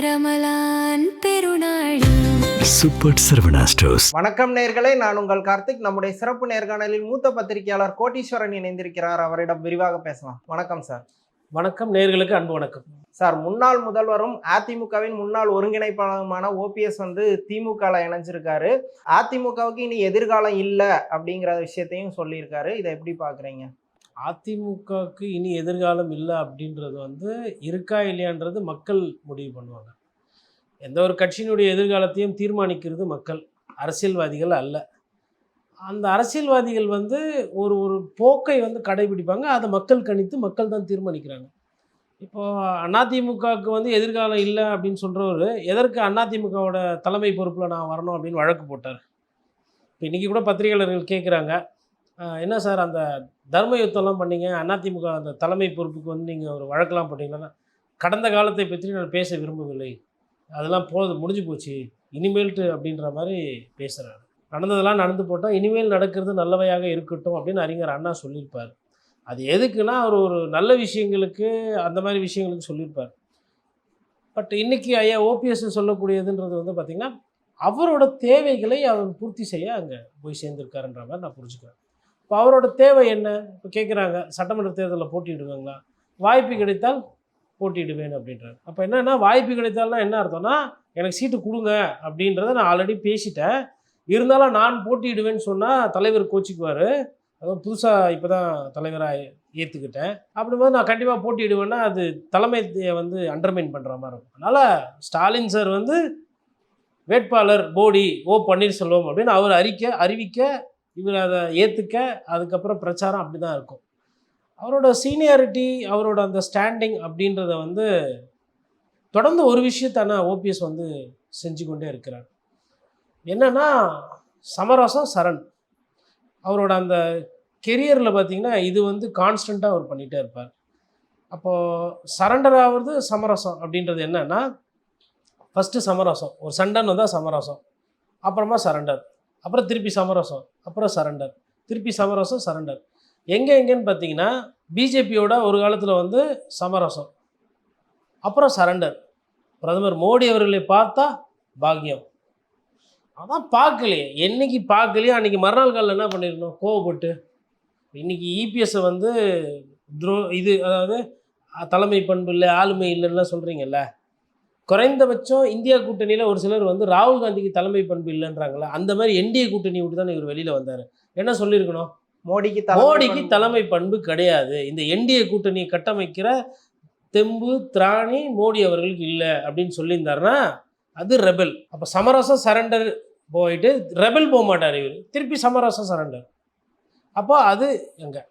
ரமலான் பெருநாள் super Saravana stores. வணக்கம் நேயர்களே, நான் உங்கள் கார்த்திக். நம்முடைய சிறப்பு நேர்காணலில் மூத்த பத்திரிகையாளர் கோட்டீஸ்வரன் இணைந்திருக்கிறார். அவரிடம் விரிவாக பேசலாம். வணக்கம் சார். வணக்கம் நேயர்களுக்கு அன்பு வணக்கம் சார். முன்னாள் முதல்வரும் அதிமுகவின் முன்னாள் ஒருங்கிணைப்பாளருமான ஓபிஎஸ் திமுகவில் இணைஞ்சிருக்காரு. அதிமுகவுக்கு இனி எதிர்காலம் இல்லை அப்படிங்கிற விஷயத்தையும் சொல்லியிருக்காரு. இதை எப்படி பார்க்குறீங்க? அதிமுகவுக்கு இனி எதிர்காலம் இல்லை அப்படின்றது இருக்கா இல்லையான்றது மக்கள் முடிவு பண்ணுவாங்க. எந்த ஒரு கட்சியினுடைய எதிர்காலத்தையும் தீர்மானிக்கிறது மக்கள், அரசியல்வாதிகள் அல்ல. அந்த அரசியல்வாதிகள் ஒரு ஒரு போக்கை கடைபிடிப்பாங்க. அதை மக்கள் கணித்து மக்கள் தான் தீர்மானிக்கிறாங்க. இப்போது அதிமுகவுக்கு எதிர்காலம் இல்லை அப்படின்னு சொல்கிறவர் எதற்கு அதிமுகவோட தலைமை பொறுப்பில் நான் வரணும் அப்படின்னு வழக்கு போட்டார். இப்போ இன்றைக்கி கூட பத்திரிகையாளர்கள் கேட்குறாங்க, என்ன சார் அந்த தர்ம யுத்தம்லாம் பண்ணீங்க, அதிமுக அந்த தலைமை பொறுப்புக்கு நீங்கள் ஒரு வழக்கெல்லாம் போட்டிங்கன்னா, கடந்த காலத்தை பற்றி நான் பேச விரும்பவில்லை, அதெல்லாம் முடிஞ்சு போச்சு, இனிமேல்ட்டு அப்படின்ற மாதிரி பேசுகிறாரு. நடந்ததெல்லாம் நடந்து போட்டால் இனிமேல் நடக்கிறது நல்லவையாக இருக்கட்டும் அப்படின்னு அறிஞர் அண்ணா சொல்லியிருப்பார். அது எதுக்குன்னா அவர் ஒரு நல்ல விஷயங்களுக்கு அந்த மாதிரி விஷயங்களுக்கு சொல்லியிருப்பார். பட் இன்றைக்கி ஐயா ஓபிஎஸ் சொல்லக்கூடியதுன்றது பார்த்திங்கன்னா அவரோட தேவைகளை அவர் பூர்த்தி செய்ய அங்கே போய் சேர்ந்துருக்காருன்ற மாதிரி நான் புரிஞ்சுக்கிறேன். இப்போ அவரோட தேவை என்ன? இப்போ கேட்குறாங்க, சட்டமன்ற தேர்தலில் போட்டியிடுவாங்களா? வாய்ப்பு கிடைத்தால் போட்டியிடுவேன் அப்படின்றாரு. அப்போ என்னென்னா வாய்ப்பு கிடைத்தால்னா என்ன அர்த்தம்னா, எனக்கு சீட்டு கொடுங்க அப்படின்றத நான் ஆல்ரெடி பேசிட்டேன், இருந்தாலும் நான் போட்டியிடுவேன்னு சொன்னால் தலைவர் கோச்சிக்குவார். அதுவும் புதுசாக இப்போ தான் தலைவராக ஏற்றுக்கிட்டேன் அப்படிங்கும்போது நான் கண்டிப்பாக போட்டியிடுவேன்னா அது தலைமையை அண்டர்மைன் பண்ணுற மாதிரி இருக்கும். அதனால் ஸ்டாலின் சார் வேட்பாளர் போடி ஓ பன்னீர்செல்வம் அப்படின்னு அவர் அறிவிக்க இவர் அதை ஏற்றுக்க, அதுக்கப்புறம் பிரச்சாரம் அப்படி தான் இருக்கும். அவரோட சீனியாரிட்டி, அவரோட அந்த ஸ்டாண்டிங் அப்படின்றத தொடர்ந்து ஒரு விஷயத்தான ஓபிஎஸ் செஞ்சு கொண்டே இருக்கிறார். என்னென்னா சமரசம், சரண். அவரோட அந்த கெரியரில் பார்த்திங்கன்னா இது கான்ஸ்டண்ட்டாக அவர் பண்ணிகிட்டே இருப்பார். அப்போது சரண்டர் ஆகிறது சமரசம் அப்படின்றது என்னென்னா, ஃபஸ்ட்டு சமரசம், ஒரு சண்டைன்னு வந்தால் சமரசம், அப்புறமா சரண்டர், அப்புறம் திருப்பி சமரசம், அப்புறம் சரண்டர், திருப்பி சமரசம், சரண்டர். எங்கேன்னு பார்த்தீங்கன்னா பிஜேபியோட ஒரு காலத்தில் சமரசம், அப்புறம் சரண்டர். பிரதமர் மோடி அவர்களை பார்த்தா பாக்கியம், அதான் பார்க்கலையே, என்றைக்கு பார்க்கலையே அன்றைக்கி மறுநாள் காலில் என்ன பண்ணிடணும், கோவப்பட்டு. இன்றைக்கி இபிஎஸ்ஸை அதாவது தலைமை பண்பு இல்லை, ஆளுமை இல்லைன்னா சொல்கிறீங்கல்ல, குறைந்தபட்சம் இந்தியா கூட்டணியில் ஒரு சிலர் ராகுல் காந்திக்கு தலைமை பண்பு இல்லைன்றாங்களே, அந்த மாதிரி என்டிஏ கூட்டணி விட்டு தான் இவர் வெளியில் வந்தார். என்ன சொல்லியிருக்கணும், மோடிக்கு தலைமை பண்பு கிடையாது, இந்த என்டிஏ கூட்டணியை கட்டமைக்கிற தெம்பு திராணி மோடி அவர்களுக்கு இல்லை அப்படின்னு சொல்லியிருந்தாருன்னா அது ரெபல். அப்போ சமரசம் சரண்டர் போயிட்டு ரெபல் போக மாட்டார் இவர், திருப்பி சமரசம் சரண்டர். அப்போ அது எங்கே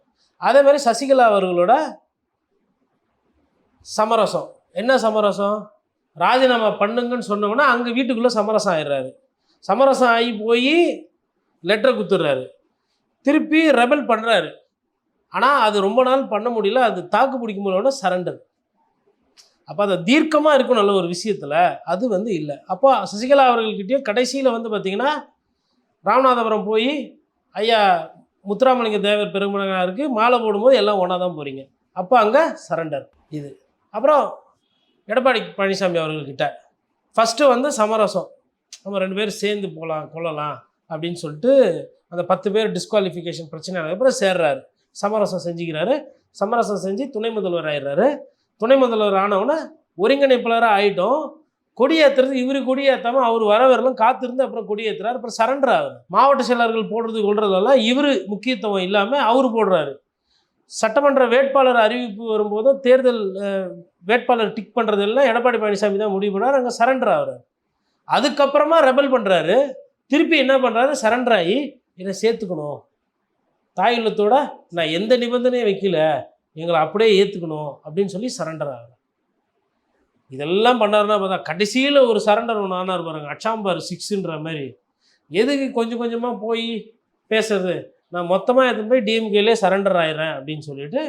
அதே மாதிரி சசிகலா அவர்களோட சமரசம் என்ன, சமரசம் ராஜினாமா பண்ணுங்கன்னு சொன்னோன்னா அங்கே வீட்டுக்குள்ளே சமரசம் ஆயிடுறாரு. சமரசம் ஆகி போய் லெட்டரை குத்துடுறாரு, திருப்பி ரெபல் பண்ணுறாரு. ஆனால் அது ரொம்ப நாள் பண்ண முடியல, அது தாக்கு பிடிக்க முடியலன்னா சரண்டர். அப்போ அதை தீர்க்கமாக இருக்கும் நல்ல ஒரு விஷயத்தில், அது இல்லை. அப்போ சசிகலா அவர்கள்கிட்டயும் கடைசியில் பார்த்திங்கன்னா ராமநாதபுரம் போய் ஐயா முத்துராமலிங்க தேவர் பெருமகனாருக்கு மாலை போடும்போது எல்லாம் ஒன்றா தான் போகிறீங்க, அப்போ அங்கே சரண்டர் இது. அப்புறம் எடப்பாடி பழனிசாமி அவர்கள்கிட்ட ஃபஸ்ட்டு சமரசம், நம்ம 2 பேர் சேர்ந்து கொள்ளலாம் அப்படின்னு சொல்லிட்டு அந்த 10 பேர் டிஸ்குவாலிஃபிகேஷன் பிரச்சனை அப்புறம் சேர்றாரு, சமரசம் செஞ்சுக்கிறாரு. சமரசம் செஞ்சு துணை முதல்வர் ஆயிடுறாரு. துணை முதல்வர் ஆனவுடனே ஒருங்கிணைப்பாளராக ஆகிட்டோம். கொடியேற்றுறது இவர் கொடியேற்றாமல் அவர் வரவரெல்லாம் காத்திருந்து அப்புறம் கொடியேற்றுறாரு. அப்புறம் சரண்டர் ஆகுது. மாவட்ட செயலாளர்கள் போடுறது கொள்றதெல்லாம் இவர் முக்கியத்துவம் இல்லாமல் அவர் போடுறாரு. சட்டமன்ற வேட்பாளர் அறிவிப்பு வரும்போதும் தேர்தல் வேட்பாளர் டிக் பண்ணுறதெல்லாம் எடப்பாடி பழனிசாமி தான் முடிவு பண்ணார். அங்கே சரண்டர் ஆகிறார். அதுக்கப்புறமா ரெபல் பண்ணுறாரு. திருப்பி என்ன பண்ணுறாரு, சரண்டர் ஆகி என்னை சேர்த்துக்கணும், தாயுள்ளத்தோட நான் எந்த நிபந்தனையும் வைக்கல, எங்களை அப்படியே ஏற்றுக்கணும் அப்படின்னு சொல்லி சரண்டர் ஆகிறார். இதெல்லாம் பண்ணாருன்னா பார்த்தா கடைசியில் ஒரு சரண்டர் ஒன்று ஆனார் பாருங்க, அச்சாம்பார் 6ன்ற மாதிரி. எதுக்கு கொஞ்சம் கொஞ்சமாக போய் பேசுறது, நான் மொத்தமாக எடுத்துன்னு போய் டிஎம்கேலே சரண்டர் ஆயிடுறேன் அப்படின்னு சொல்லிட்டு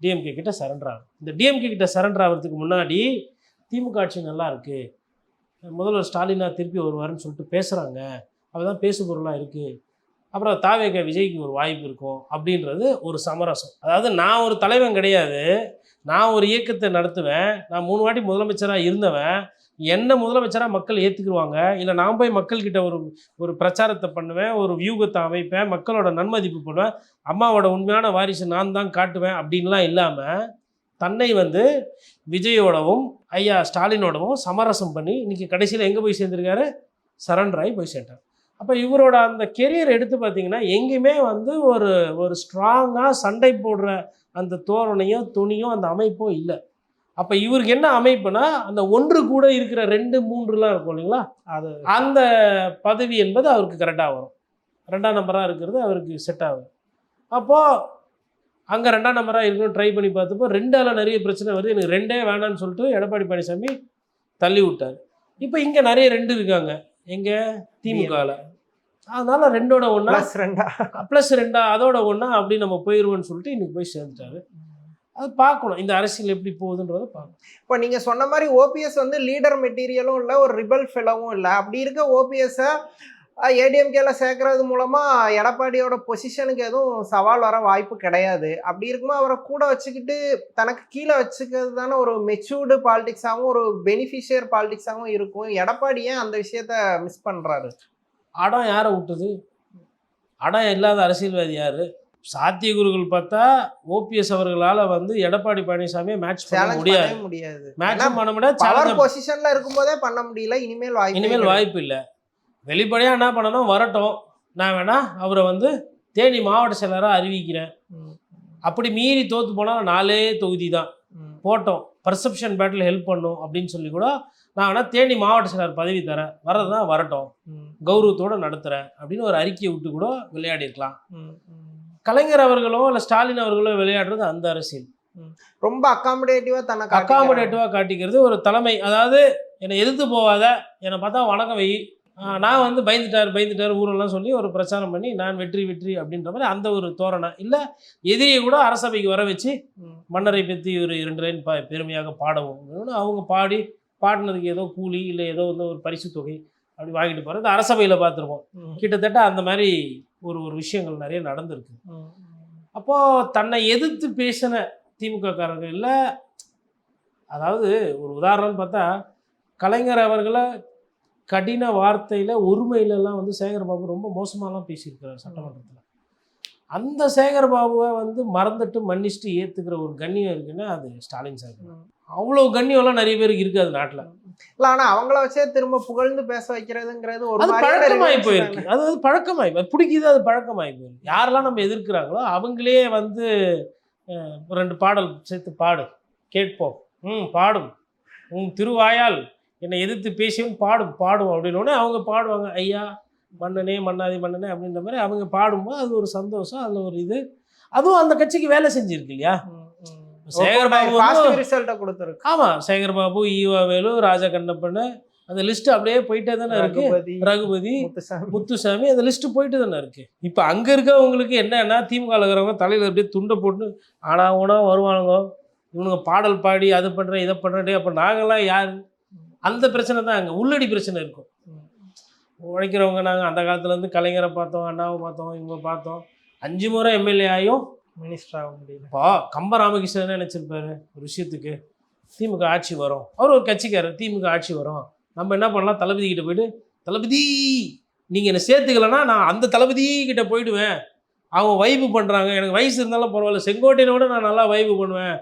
டிஎம்கே கிட்ட சரண்டர் ஆகும். இந்த டிஎம்கே கிட்ட சரண்டர் ஆகிறதுக்கு முன்னாடி திமுக ஆட்சி நல்லா இருக்குது, முதல்வர் ஸ்டாலினா திருப்பி வருவாருன்னு சொல்லிட்டு பேசுகிறாங்க, அதுதான் பேசு பொருளாக இருக்குது, அப்புறம் தாவேக விஜய்க்கு ஒரு வாய்ப்பு இருக்கும் அப்படின்றது ஒரு சமரசம். அதாவது நான் ஒரு தலைவன் கிடையாது, நான் ஒரு இயக்கத்தை நடத்துவேன், நான் 3 வாட்டி முதலமைச்சராக இருந்தவன், என்ன முதலமைச்சராக மக்கள் ஏற்றுக்குருவாங்க, இல்லை நான் போய் மக்கள்கிட்ட ஒரு பிரச்சாரத்தை பண்ணுவேன், ஒரு வியூகத்தை அமைப்பேன், மக்களோட நன்மதிப்பு பண்ணுவேன், அம்மாவோட உண்மையான வாரிசு நான் தான் காட்டுவேன் அப்படின்லாம் இல்லாமல் தன்னை வந்து விஜயோடவும் ஐயா ஸ்டாலினோடவும் சமரசம் பண்ணி இன்றைக்கி கடைசியில் எங்கே போய் சேர்ந்துருக்காரு, சரண்டர் ஆகி போய் சேர்ந்தார். அப்போ இவரோட அந்த கெரியர் எடுத்து பார்த்தீங்கன்னா எங்கேயுமே வந்து ஒரு ஸ்ட்ராங்காக சண்டை போடுற அந்த தோரணையும் துணியும் அந்த அமைப்பும் இல்லை. அப்போ இவருக்கு என்ன அமைப்புனா அந்த ஒன்று கூட இருக்கிற 2, 3லாம் இருக்கும் இல்லைங்களா, அது அந்த பதவி என்பது அவருக்கு கரெக்டாக வரும். 2ஆம் நம்பராக இருக்கிறது அவருக்கு செட் ஆகும். அப்போது அங்கே 2ஆம் நம்பராக இருக்கணும் ட்ரை பண்ணி பார்த்தப்போ 2ஆல் நிறைய பிரச்சனை வருது, எனக்கு 2ஏ வேணான்னு சொல்லிட்டு எடப்பாடி பழனிசாமி தள்ளி விட்டார். இப்போ இங்கே நிறைய 2 இருக்காங்க எங்கே திமுகவில், அதனால் 2ஓட ஒன்றா +2 அதோட ஒன்றா அப்படி நம்ம போயிடுவோன்னு சொல்லிட்டு இன்றைக்கி போய் சேர்ந்துட்டாரு. அது பார்க்கணும் இந்த அரசியல் எப்படி போகுதுன்றதை பார்க்கணும். இப்போ நீங்கள் சொன்ன மாதிரி ஓபிஎஸ் வந்து லீடர் மெட்டீரியலும் இல்லை, ஒரு ரிபல் ஃபெலவும் இல்லை. அப்படி இருக்க ஓபிஎஸ்ஸை ஏடிஎம்கேல சேர்க்கறது மூலமாக எடப்பாடியோட பொசிஷனுக்கு எதுவும் சவால் வர வாய்ப்பு கிடையாது. அப்படி இருக்கும்போது அவரை கூட வச்சுக்கிட்டு தனக்கு கீழே வச்சுக்கிறது தானே ஒரு மெச்சூர்டு பாலிடிக்ஸாகவும் ஒரு பெனிஃபிஷியர் பாலிடிக்ஸாகவும் இருக்கும். எடப்பாடி ஏன் அந்த விஷயத்த மிஸ் பண்ணுறாரு? அடம் யாரை விட்டுது? அடம் இல்லாத அரசியல்வாதி யார்? சாத்தியகுருகள் பார்த்தா ஓபிஎஸ் அவர்களால் வந்து எடப்பாடி பழனிசாமியை மேட்ச் பண்ண முடியாது. மேட்ச் பண்ண முடியாது. பவர் பொசிஷனில் இருக்கும்போதே பண்ண முடியல. இனிமேல் வாய்ப்பு இல்லை. வெளிப்படையாக என்ன பண்ணணும், வரட்டும், நான் வேணா அவரை வந்து தேனி மாவட்ட செயலராக அறிவிக்கிறேன், அப்படி மீறி தோற்று போனால் 4 தொகுதி தான் போட்டோம், பர்செப்ஷன் பேட்டில் ஹெல்ப் பண்ணும் அப்படின்னு சொல்லி கூட நான் வேணால் தேனி மாவட்ட செயலர் பதவி தரேன், வர்றது தான் வரட்டும், கௌரவத்தோடு நடத்துகிறேன் அப்படின்னு ஒரு அறிக்கையை விட்டு கூட விளையாடிருக்கலாம். கலைஞர் அவர்களோ இல்லை ஸ்டாலின் அவர்களோ விளையாடுறது அந்த அரசியல் ரொம்ப அக்காமடேட்டிவாக காட்டிக்கிறது ஒரு தலைமை. அதாவது என்னை எதிர்த்து போகாத, என்னை பார்த்தா வணக்கம் வை, நான் வந்து பயந்துட்டார் ஊரெல்லாம் சொல்லி ஒரு பிரச்சாரம் பண்ணி நான் வெற்றி அப்படின்ற மாதிரி அந்த ஒரு தோரணை இல்லை. எதிரியை கூட அரசபைக்கு வர வச்சு மன்னரை பற்றி ஒரு 2 லைன் பெருமையாக பாடவும், அவங்க பாடினதுக்கு ஏதோ கூலி இல்லை ஏதோ வந்து ஒரு பரிசு தொகை அப்படி வாங்கிட்டு போகிறது அரசபையில் பார்த்துருக்கோம். கிட்டத்தட்ட அந்த மாதிரி ஒரு விஷயங்கள் நிறைய நடந்திருக்கு. அப்போது தன்னை எதிர்த்து பேசின திமுக காரர்கள் இல்லை, அதாவது ஒரு உதாரணம்னு பார்த்தா கலைஞர் அவர்களை கடின வார்த்தையில் ஒருமையிலலாம் வந்து சேகர்பாபு ரொம்ப மோசமாலாம் பேசியிருக்கிறார் சட்டமன்றத்தில். அந்த சேகர்பாபுவை வந்து மறந்துட்டு மன்னிச்சுட்டு ஏற்றுக்கிற ஒரு கண்ணியம் இருக்குன்னா அது ஸ்டாலின் சார். அவ்வளோ கண்ணியம்லாம் நிறைய பேருக்கு இருக்காது நாட்டில். இல்லை, ஆனால் அவங்கள வச்சே திரும்ப புகழ்ந்து பேச வைக்கிறதுங்கிறது ஒரு பழக்கமாகி போயிருக்கு. அது பழக்கமாகி பிடிக்குது, அது பழக்கமாகி போயிருக்கு. யாரெல்லாம் நம்ம எதிர்க்கிறாங்களோ அவங்களே வந்து 2 பாடல் சேர்த்து பாடு கேட்போம், பாடும் திருவாயால் என்னை எதிர்த்து பேசியும் பாடும் அப்படின்னோடனே அவங்க பாடுவாங்க, ஐயா மன்னனே மன்னாதி மன்னனே அப்படின்ற மாதிரி அவங்க பாடும்போது அது ஒரு சந்தோஷம், அதில் ஒரு இது. அதுவும் அந்த கட்சிக்கு வேலை செஞ்சிருக்கு இல்லையா. சேகர்பாபு கொடுத்துருக்கு. ஆமாம், சேகர்பாபு, ஈவா வேலு, ராஜா கண்ணப்பன், அந்த லிஸ்ட்டு அப்படியே போயிட்டே தானே இருக்கு. ரகுபதி, முத்துசாமி, அந்த லிஸ்ட்டு போயிட்டு தானே இருக்கு. இப்போ அங்கே இருக்கவங்களுக்கு என்னன்னா திமுக இருக்கிறவங்க தலையில் அப்படியே துண்டை போட்டு ஆனா வருவானுங்க, இவனுங்க பாடல் பாடி அதை பண்ணுறேன் இதை பண்ணுறேன், அப்போ நாங்கள்லாம் யார்? அந்த பிரச்சனை தான் அங்கே உள்ளடி பிரச்சனை இருக்கும். உழைக்கிறவங்க நாங்கள் அந்த காலத்துலேருந்து கலைஞரை பார்த்தோம், அண்ணாவை பார்த்தோம், இவங்க பார்த்தோம், 5 முறை எம்எல்ஏ ஆகியும் மினிஸ்டர் ஆக முடியல. இப்போ கம்ப ராமகிருஷ்ணன் நினச்சிருப்பாரு ஒரு விஷயத்துக்கு, திமுக ஆட்சி வரும், அவர் ஒரு கட்சிக்காரர், திமுக ஆட்சி வரும், நம்ம என்ன பண்ணலாம், தளபதி கிட்ட போயிட்டு தளபதி நீங்கள் என்னை சேர்த்துக்கலன்னா நான் அந்த தளபதி கிட்ட போயிடுவேன், அவங்க வைப்பு பண்ணுறாங்க, எனக்கு வயசு இருந்தாலும் பரவாயில்ல, செங்கோட்டையனோட நான் நல்லா வைப்பு பண்ணுவேன்,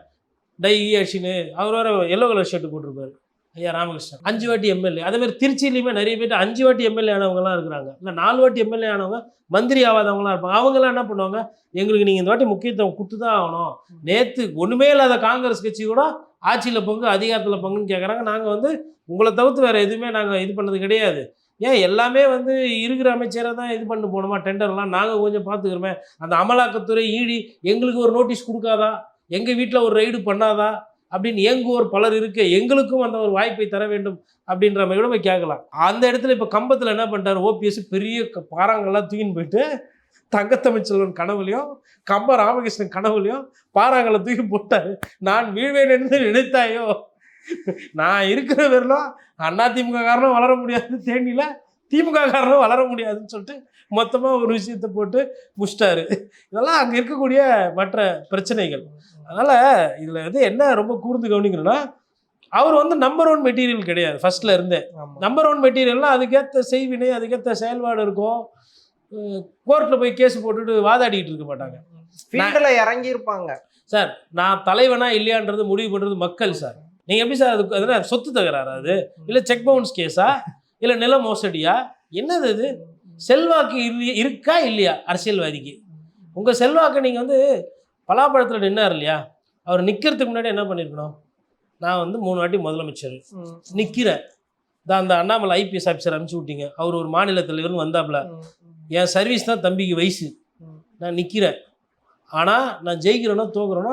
டை ஆட்சின்னு. அவர் வேறு எல்லோ கலர் ஷர்ட்டு போட்டிருப்பாரு ஐயா ராமகிருஷ்ணன். 5 வாட்டி எம்எல்ஏ. அதேமாதிரி திருச்சியிலையுமே நிறைய பேர் 5 வாட்டி எம்எல்ஏ ஆனவங்கலாம் இருக்கிறாங்க, இல்லை 4 வாட்டி எம்எல்ஏ ஆனவங்க மந்திரி ஆகாதவங்களாம் இருப்பாங்க. அவங்களாம் என்ன பண்ணுவாங்க, எங்களுக்கு நீங்கள் இந்த வாட்டி முக்கியத்துவம் கொடுத்து தான் ஆகணும், நேற்று ஒன்றுமே இல்லாத காங்கிரஸ் கட்சி கூட ஆட்சியில் பங்கு அதிகாரத்தில் பங்குன்னு கேட்குறாங்க, நாங்கள் வந்து உங்களை தவிர்த்து வேறு எதுவுமே நாங்கள் இது பண்ணது கிடையாது, ஏன் எல்லாமே வந்து இருக்கிற அமைச்சரை தான் இது பண்ணி போகணுமா, டெண்டர்லாம் நாங்கள் கொஞ்சம் பார்த்துக்கிறோமே, அந்த அமலாக்கத்துறை ஈடி எங்களுக்கு ஒரு நோட்டீஸ் கொடுக்காதா, எங்கள் வீட்டில் ஒரு ரைடு பண்ணாதா அப்படின்னு ஏங்குவோர் பலர் இருக்கு, எங்களுக்கும் அந்த ஒரு வாய்ப்பை தர வேண்டும் அப்படின்ற மாதிரி கூட போய் கேட்கலாம். அந்த இடத்துல இப்போ கம்பத்தில் என்ன பண்ணிட்டார் ஓபிஎஸ், பெரிய பாறாங்கெல்லாம் தூக்கின்னு போயிட்டு தங்கத்தமிழ்ச்செல்வன் கனவுலையும் கம்ப ராமகிருஷ்ணன் கனவுலையும் பாறாங்களை தூக்கி போட்டார். நான் வீழ்வேன் என்று நினைத்தாயோ, நான் இருக்கிற வரலாம் அதிமுக காரணம் வளர முடியாது, தேனியில் திமுக காரனும் வளர முடியாதுன்னு சொல்லிட்டு மொத்தமாக ஒரு விஷயத்தை போட்டு முடிச்சிட்டாரு. இதெல்லாம் அங்கே இருக்கக்கூடிய மற்ற பிரச்சனைகள். அதனால் இதில் வந்து என்ன ரொம்ப கூர்ந்து கவனிக்கணும்னா, அவர் வந்து நம்பர் 1 மெட்டீரியல் கிடையாது ஃபர்ஸ்ட்ல இருந்தே. நம்பர் 1 மெட்டீரியல்னால் அதுக்கேற்ற செய்வினை, அதுக்கேற்ற செயல்பாடு இருக்கும். கோர்ட்டில் போய் கேஸ் போட்டுட்டு வாதாடிட்டு இருக்க மாட்டாங்க. ஃபீல்டில் இறங்கி இருப்பாங்க. சார் நான் தலைவனா இல்லையான்றது முடிவு பண்ணுறது மக்கள் சார். நீங்கள் எப்படி சார் அதுக்கு அதனால் சொத்து தகராறு அது, இல்லை செக் பவுன்ஸ் கேஸா, இல்லை நில மோசடியா, என்னது இது? செல்வாக்கு இருக்கா இல்லையா அரசியல்வாதிக்கு? உங்கள் செல்வாக்கு நீங்கள் வந்து பலாப்பழத்தில் நின்னார் இல்லையா, அவர் நிற்கிறதுக்கு முன்னாடி என்ன பண்ணியிருக்கணும்? நான் வந்து 3 வாட்டி முதலமைச்சர் நிற்கிறேன், அந்த அண்ணாமலை ஐபிஎஸ் ஆஃபீஸர் அனுப்பிச்சி விட்டீங்க, அவர் ஒரு மாநில தலைவர்னு வந்தாப்புல, என் சர்வீஸ் தான் தம்பிக்கு வயசு, நான் நிற்கிறேன், ஆனால் நான் ஜெயிக்கிறேனோ தோக்குறேனோ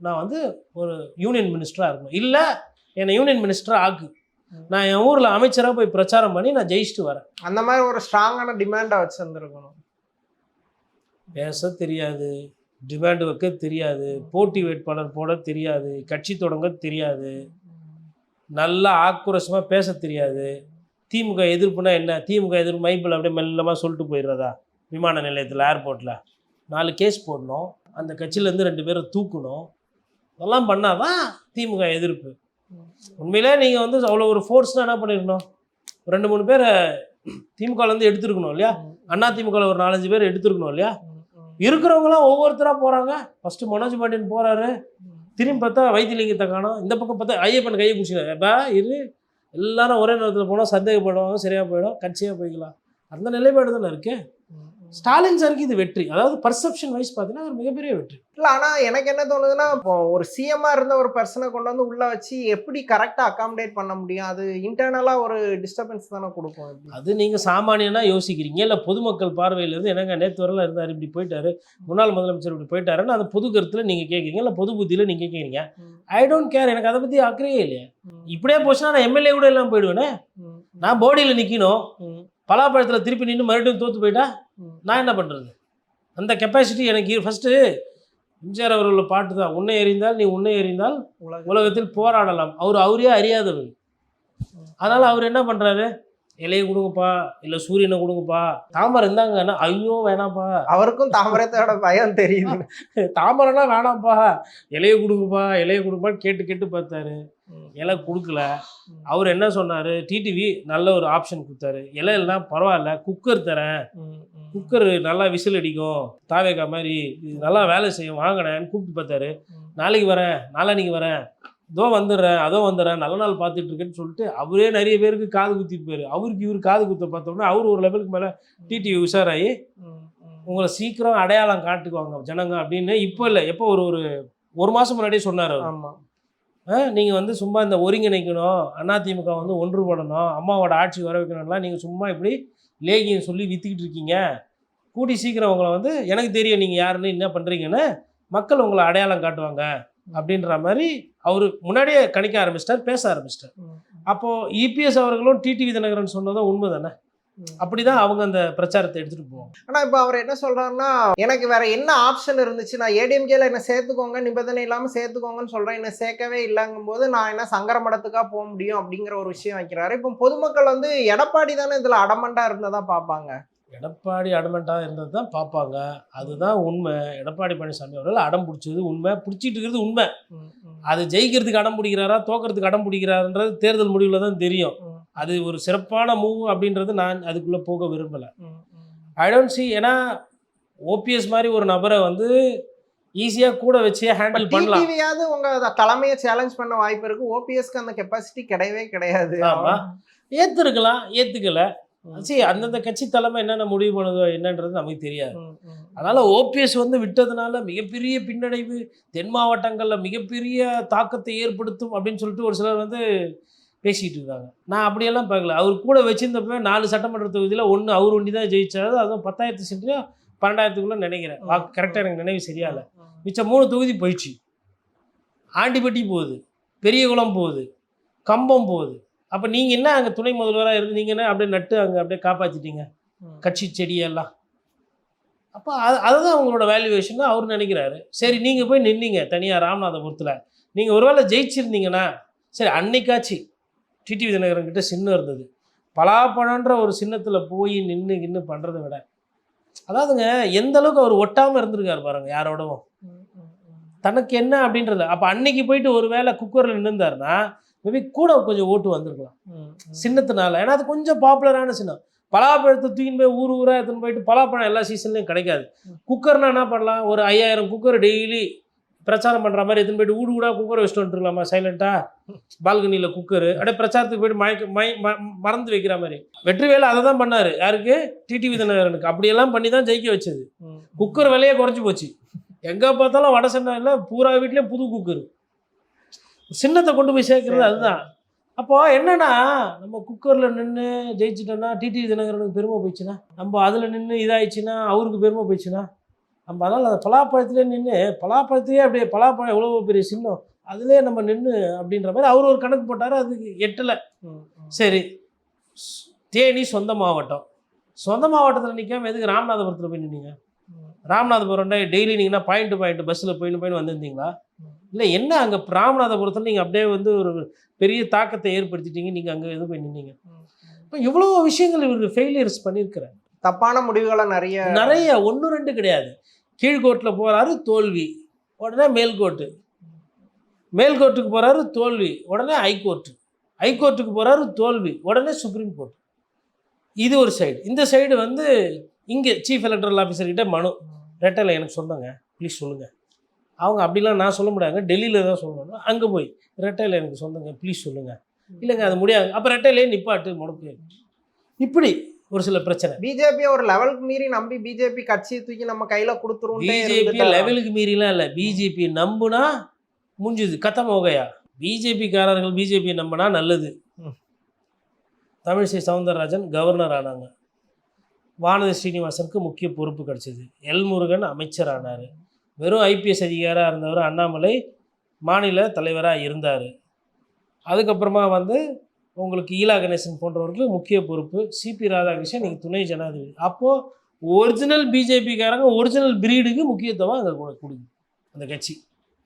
நான் வந்து ஒரு யூனியன் மினிஸ்டராக இருக்கணும், இல்லை என்னை யூனியன் மினிஸ்டராக ஆக்கு, நான் என் ஊரில் அமைச்சராக போய் பிரச்சாரம் பண்ணி நான் ஜெயிச்சுட்டு வரேன். அந்த மாதிரி ஒரு ஸ்ட்ராங்கான டிமாண்டை வச்சுருந்துருக்கணும். பேச தெரியாது, டிமாண்ட் வைக்க தெரியாது, போட்டி வேட்பாளர் போட தெரியாது, கட்சி தொடங்க தெரியாது, நல்லா ஆக்ரோஷமாக பேச தெரியாது. திமுக எதிர்ப்புனா என்ன? திமுக எதிர்ப்பு மைப்பில் அப்படியே மெல்லமாக சொல்லிட்டு போயிடுறதா? விமான நிலையத்தில், ஏர்போர்ட்டில் 4 கேஸ் போடணும், அந்த கட்சியிலேருந்து 2 பேரை தூக்கணும், இதெல்லாம் பண்ணால் தான் திமுக எதிர்ப்பு. உண்மையிலே நீங்கள் வந்து அவ்வளோ ஒரு ஃபோர்ஸ்னால் என்ன பண்ணியிருக்கணும்? 2-3 பேரை திமுகலேருந்து எடுத்துருக்கணும் இல்லையா? அண்ணா திமுகவில் ஒரு 4-5 பேர் எடுத்துருக்கணும் இல்லையா? இருக்கிறவங்களாம் ஒவ்வொருத்தராக போகிறாங்க. ஃபஸ்ட்டு மனோஜ் பாண்டியன் போகிறாரு, திரும்பி பார்த்தா வைத்தியலிங்கத்தை காணோம், இந்த பக்கம் பார்த்தா ஐயப்பன் கையை பிடிச்சிக்கலாம். எப்போ இரு, எல்லாரும் ஒரே நேரத்தில் போனால் சந்தேகப்படுவாங்க, சரியாக போயிடும், கட்சியாக போய்க்கலாம். அந்த நிலைப்பாடு தானே இருக்குது. ஸ்டாலின் சாருக்கு இது வெற்றி, அதாவது பர்செப்ஷன் வைஸ் பார்த்தீங்கன்னா ஒரு மிகப்பெரிய வெற்றி. இல்லை, ஆனால் எனக்கு என்ன தோணுதுன்னா, இப்போ ஒரு சிஎம்மாக இருந்த ஒரு பர்சனை கொண்டு வந்து உள்ளே வச்சு எப்படி கரெக்டாக அகாமடேட் பண்ண முடியும்? அது இன்டர்னலாக ஒரு டிஸ்டர்பன்ஸ் தானே கொடுக்கும். அது நீங்கள் சாமானியனாக யோசிக்கிறீங்க, இல்லை பொதுமக்கள் பார்வையிலேருந்து என்னங்க நேற்று வரலாம் இருந்தார், இப்படி போயிட்டாரு, முன்னாள் முதலமைச்சர் இப்படி போயிட்டாருன்னு அந்த பொது கருத்தில் நீங்கள் கேட்குறீங்க, இல்லை பொது புத்தியில் நீங்கள் கேட்குறீங்க. ஐ டோன்ட் கேர், எனக்கு அதை பற்றி அக்கறையே இல்லையா. இப்படியே போச்சுன்னா நான் எம்எல்ஏ கூட எல்லாம் போயிடுவேனே. நான் போடியில் நிற்கணும், பலாப்பழத்தில் திருப்பி நின்று மறுபடியும் தோற்று போயிட்டா நான் என்ன பண்ணுறது? அந்த கெப்பாசிட்டி எனக்கு ஃபஸ்ட்டு எம்ஜிஆர் அவர்களோட பாட்டு தான், உன்னை எறிந்தால் நீ உன்னை எறிந்தால் உலகத்தில் போராடலாம். அவரே அறியாதவர். அதனால் அவர் என்ன பண்ணுறாரு? இலையை கொடுங்கப்பா, இல்லை சூரியனை கொடுங்கப்பா, தாமரை இருந்தாங்கன்னா ஐயோ வேணாம்ப்பா, அவருக்கும் தாமரத்தோட பயம் தெரியுது, தாமரைனா வேணாம்ப்பா, இலையை கொடுங்கப்பா இலையை கொடுப்பான்னு கேட்டு பார்த்தாரு, இலை கொடுக்கல. அவர் என்ன சொன்னார்? டிடிவி நல்ல ஒரு ஆப்ஷன் கொடுத்தாரு, இலையெல்லாம் பரவாயில்ல, குக்கர் தரேன், குக்கர் நல்லா விசில் அடிக்கும், தாவேக்கா மாதிரி நல்லா வேலை செய்யும், வாங்கினேன்னு கூப்பிட்டு பார்த்தாரு. நாளைக்கு வரேன், நாளான்னைக்கு வரேன், இதோ வந்துடுறேன், அதோ வந்துடுறேன், நல்ல நாள் பார்த்துட்டு இருக்கேன்னு சொல்லிட்டு அவரே நிறைய பேருக்கு காது குத்திட்டு போயிரு. அவருக்கு இவர் காது குத்த பார்த்தோம்னா அவர் ஒரு லெவலுக்கு மேலே டிடிவி உஷாராகி உங்களை சீக்கிரம் அடையாளம் காட்டுக்குவாங்க ஜனங்க அப்படின்னு. இப்போ இல்லை, எப்போ ஒரு மாதம் முன்னாடியே சொன்னார் அவர். ஆமாம், நீங்கள் வந்து சும்மா இந்த ஒருங்கிணைக்கணும், அதிமுக வந்து ஒன்றுபடணும், அம்மாவோட ஆட்சி வர வைக்கணும்லாம் நீங்கள் சும்மா இப்படி லேகின்னு சொல்லி விற்றுக்கிட்டு இருக்கீங்க. கூடி சீக்கிரம் உங்களை வந்து எனக்கு தெரியும் நீங்கள் யாருன்னு என்ன பண்ணுறீங்கன்னு மக்கள் உங்களை அடையாளம் காட்டுவாங்க அப்படின்ற மாதிரி அவர் முன்னாடியே கணிக்க ஆரம்பிச்சிட்டார், பேச ஆரம்பிச்சிட்டார். அப்போது இபிஎஸ் அவர்களும் டிடிவி தினகரன் சொன்னதும் உண்மை தானே. அப்படிதான் அவங்க அந்த பிரச்சாரத்தை எடுத்துகிட்டு போவாங்க. ஆனால் இப்போ அவர் என்ன சொல்கிறாருன்னா, எனக்கு வேற என்ன ஆப்ஷன் இருந்துச்சு, நான் ஏடிஎம்கேல என்ன சேர்த்துக்கோங்க, நிபந்தனை இல்லாமல் சேர்த்துக்கோங்கன்னு சொல்கிறேன், என்ன சேர்க்கவே இல்லைங்கும் போது நான் என்ன சங்கர மடத்துக்காக போக முடியும் அப்படிங்கிற ஒரு விஷயம் வைக்கிறாரு. இப்போ பொதுமக்கள் வந்து எடப்பாடி தானே இதில் அடமண்டாக இருந்ததா பார்ப்பாங்க. எடப்பாடி அடமெண்ட்டாக இருந்தது தான் பார்ப்பாங்க, அதுதான் உண்மை. எடப்பாடி பழனிசாமி அவர்கள் அடம் பிடிச்சது உண்மை, பிடிச்சிட்டு இருக்கிறது உண்மை. அது ஜெயிக்கிறதுக்கு அடம் பிடிக்கிறாரா தோக்கிறதுக்கு அடம் பிடிக்கிறாருன்றது தேர்தல் முடிவில் தான் தெரியும். அது ஒரு சிறப்பான மூவ் அப்படின்றது நான் அதுக்குள்ளே போக விரும்பலை. I don't see. ஏன்னா ஓபிஎஸ் மாதிரி ஒரு நபரை வந்து ஈஸியாக கூட வச்சே ஹேண்டில் பண்ணலாம். டிவியாவது உங்கள் தலைமையை சேலஞ்ச் பண்ண வாய்ப்பு இருக்குது, ஓபிஎஸ்க்கு அந்த கெப்பாசிட்டி கிடையவே கிடையாது. ஆமாம், ஏற்றுருக்கலாம், ஏற்றுக்கலை. சரி, அந்தந்த கட்சி தலைமை என்னென்ன முடிவு பண்ணுதோ என்னன்றது நமக்கு தெரியாது. அதனால் ஓபிஎஸ் வந்து விட்டதுனால மிகப்பெரிய பின்னடைவு, தென் மாவட்டங்களில் மிகப்பெரிய தாக்கத்தை ஏற்படுத்தும் அப்படின்னு சொல்லிட்டு ஒரு சிலர் வந்து பேசிகிட்டு இருக்காங்க. நான் அப்படியெல்லாம் பார்க்கல. அவர் கூட வச்சிருந்தப்ப 4 சட்டமன்ற தொகுதியில் 1 அவர் ஒண்டி தான் ஜெயிச்சாரு, அதுவும் 10,000 சீட்லையும் 12,000க்குள்ளே நினைக்கிறேன், கரெக்டாக எனக்கு நினைவு சரியால. மிச்சம் 3 தொகுதி போயிடுச்சு. ஆண்டிப்பட்டி போகுது, பெரியகுளம் போகுது, கம்பம் போகுது. அப்போ நீங்கள் என்ன அங்கே துணை முதல்வராக இருந்து நீங்கள் என்ன அப்படியே நட்டு அங்கே அப்படியே காப்பாற்றிட்டீங்க கட்சி செடியெல்லாம். அப்போ அதுதான் அவங்களோட வேல்யூவேஷன் தான் அவர் நினைக்கிறாரு. சரி, நீங்கள் போய் நின்னீங்க தனியாக ராமநாதபுரத்தில், நீங்கள் ஒருவேளை ஜெயிச்சிருந்தீங்கன்னா சரி, அன்னைக்காச்சு டிடிவி தினகரன் கிட்ட சின்னம் இருந்தது, பலாப்பழன்ற ஒரு சின்னத்தில் போய் நின்று பண்ணுறதை விட, அதாவதுங்க எந்த அளவுக்கு அவர் ஒட்டாமல் இருந்திருக்காரு பாருங்க யாரோடவும், தனக்கு என்ன அப்படின்றது. அப்போ அன்னைக்கு போயிட்டு ஒரு வேளை குக்கரில் நின்றுந்தாருன்னா மேபி கூட கொஞ்சம் ஓட்டு வந்திருக்கலாம் சின்னத்தினால. ஏன்னா அது கொஞ்சம் பாப்புலரான சின்னம். பலாப்பழத்தை தூக்கின்னு போய் ஊர் ஊராக எடுத்துன்னு போயிட்டு பலாப்பழம் எல்லா சீசன்லையும் கிடைக்காது. குக்கர்னால் என்ன பண்ணலாம், ஒரு 5000 குக்கர் டெய்லி பிரச்சாரம் பண்ணுற மாதிரி எடுத்துன்னு போயிட்டு ஊடு ஊடாக குக்கரை வச்சுட்டு வந்துருக்கலாமா சைலண்ட்டாக, பால்கனியில் குக்கரு அப்படியே பிரச்சாரத்துக்கு போயிட்டு மறந்து வைக்கிற மாதிரி. வெற்றிவேலு அதை தான் பண்ணார். யாருக்கு? டிடிவி தினகரனுக்கு. அப்படியெல்லாம் பண்ணி தான் ஜெயிக்க வச்சது. குக்கர் விலையே குறைஞ்சி போச்சு. எங்கே பார்த்தாலும் வட சென்னையில் பூரா வீட்லேயும் புது குக்கர். சின்னத்தை கொண்டு போய் சேர்க்கறது அதுதான். அப்போ என்னன்னா, நம்ம குக்கரில் நின்று ஜெயிச்சிட்டோன்னா டிடிவி தினகரனுக்கு பெருமை போயிடுச்சுன்னா, நம்ம அதில் நின்று இதாகிடுச்சுன்னா அவருக்கு பெருமை போயிடுச்சுன்னா, நம்ம அதனால் அந்த பலாப்பழத்துலேயே நின்று பலாப்பழத்தையே அப்படியே பலாப்பழம் எவ்வளோ பெரிய சின்னம் அதிலே நம்ம நின்று அப்படின்ற மாதிரி அவர் ஒரு கணக்கு போட்டார். அதுக்கு எட்டலை. சரி, தேனி சொந்த மாவட்டம். சொந்த மாவட்டத்தில் நிற்காம எதுக்கு ராமநாதபுரத்தில் போய் நின்னீங்க? ராமநாதபுரம் டெய்லி நீங்கன்னா பாயிண்ட் டு பாயிண்ட் பஸ்ஸில் போயின்னு வந்திருந்தீங்களா? இல்லை என்ன அங்கே ராமநாதபுரத்தில் நீங்கள் அப்படியே வந்து ஒரு பெரிய தாக்கத்தை ஏற்படுத்திட்டீங்க, நீங்கள் அங்கே எது போய் நின்னீங்க? இப்போ இவ்வளோ விஷயங்கள் இவர் ஃபெயிலியர்ஸ் பண்ணியிருக்கிறார். தப்பான முடிவுகளை நிறைய 1-2 கிடையாது. கீழ்கோர்ட்டில் போகிறாரு, தோல்வி. உடனே மேல்கோர்ட்டுக்கு போகிறாரு, தோல்வி. உடனே ஹைகோர்ட்டுக்கு போகிறாரு, தோல்வி. உடனே சுப்ரீம் கோர்ட். இது ஒரு சைடு. இந்த சைடு வந்து இங்கே சீஃப் எலக்ட்ரல் ஆஃபீஸர்கிட்ட மனு, ரெட்டலை எனக்கு சொன்னாங்க ப்ளீஸ் சொல்லுங்கள். அவங்க அப்படிலாம் நான் சொல்ல முடியாதுங்க, டெல்லியில் தான் சொல்லணும். அங்கே போய் ரெட்டையில் எனக்கு சொந்தங்க ப்ளீஸ் சொல்லுங்கள். இல்லைங்க அது முடியாது. அப்போ ரெட்டையிலே நிப்பாட்டு முடக்கு. இப்படி ஒரு சில பிரச்சனை. பிஜேபி ஒரு லெவலுக்கு மீறி நம்பி பிஜேபி கட்சியை தூக்கி நம்ம கையில் கொடுத்துருவோம். பிஜேபி லெவலுக்கு மீறிலாம் இல்லை. பிஜேபி நம்புனா முடிஞ்சுது, கத்தம் ஓகையா. பிஜேபிக்காரர்கள் பிஜேபியை நம்பினா நல்லது. தமிழிசை சவுந்தரராஜன் கவர்னர் ஆனாங்க. வானதி ஸ்ரீனிவாசனுக்கு முக்கிய பொறுப்பு கிடச்சிது. எல் முருகன் அமைச்சர் ஆனார். வெறும் ஐபிஎஸ் அதிகாரியாக இருந்தவர் அண்ணாமலை மாநில தலைவராக இருந்தார். அதுக்கப்புறமா வந்து உங்களுக்கு ஈலா கணேசன் போன்றவர்களுக்கு முக்கிய பொறுப்பு. சிபி ராதாகிருஷ்ணன் நீங்கள் துணை ஜனாதிபதி. அப்போது ஒரிஜினல் பிஜேபிக்காரங்க ஒரிஜினல் பிரீடுக்கு முக்கியத்துவம் அங்கே கொடுக்குது அந்த கட்சி.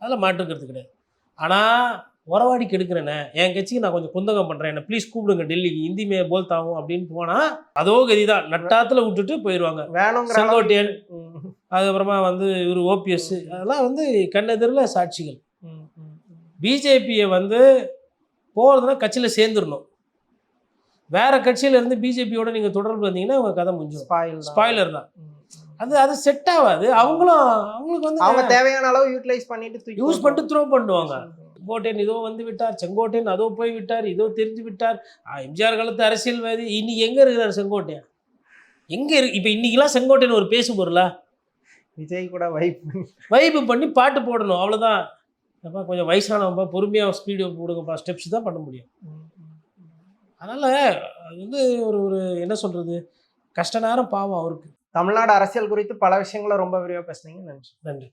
அதில் மாற்றுக்கிறது கிடையாது. ஆனால் உறவாடி கெடுக்கிறேனே, என் கட்சிக்கு நான் கொஞ்சம் குந்தகம் பண்ணுறேன், என்ன ப்ளீஸ் கூப்பிடுங்க டெல்லிக்கு, இந்தி மே போல்தாவும் அப்படின்னு போனால் அதோ கதி தான். நட்டாத்தில் விட்டுட்டு போயிடுவாங்க. செங்கோட்டையன், அதுக்கப்புறமா வந்து இவர் ஓபிஎஸ், அதெல்லாம் வந்து கண்ணெதிரில் சாட்சிகள். பிஜேபியை வந்து போகிறதுனா கட்சியில் சேர்ந்துடணும். வேறு கட்சியிலேருந்து பிஜேபியோட நீங்கள் தொடர்பு வந்தீங்கன்னா அவங்க கதை முடிஞ்சும். ஸ்பாயிலர் தான் அது. அது செட் ஆகாது. அவங்களுக்கு வந்து அவங்க தேவையான அளவு யூஸ் பண்ணிட்டு த்ரோ பண்ணுவாங்க. செங்கோட்டையன் இதோ வந்து விட்டார், செங்கோட்டையன் அதோ போய் விட்டார், இதோ தெரிஞ்சு விட்டார். எம்ஜிஆர் காலத்து அரசியல்வாதி. இன்னைக்கு எங்கே இருக்கிறார் செங்கோட்டையன்? எங்கே இருக்கு இப்போ? இன்னைக்கெல்லாம் செங்கோட்டையன் ஒரு பேசு பொருளா? விஜய் கூட வைப்பு பண்ணி பாட்டு போடணும், அவ்வளோதான். அப்போ கொஞ்சம் வயசானவங்க பொறுமையாக ஸ்பீடு கொடுங்கப்பா, ஸ்டெப்ஸ் தான் பண்ண முடியும். அதனால் அது வந்து ஒரு என்ன சொல்கிறது, கஷ்ட நேரம் பாவம் அவருக்கு. தமிழ்நாடு அரசியல் குறித்து பல விஷயங்களை ரொம்ப விரிவாக பேசுனீங்க. நன்றி.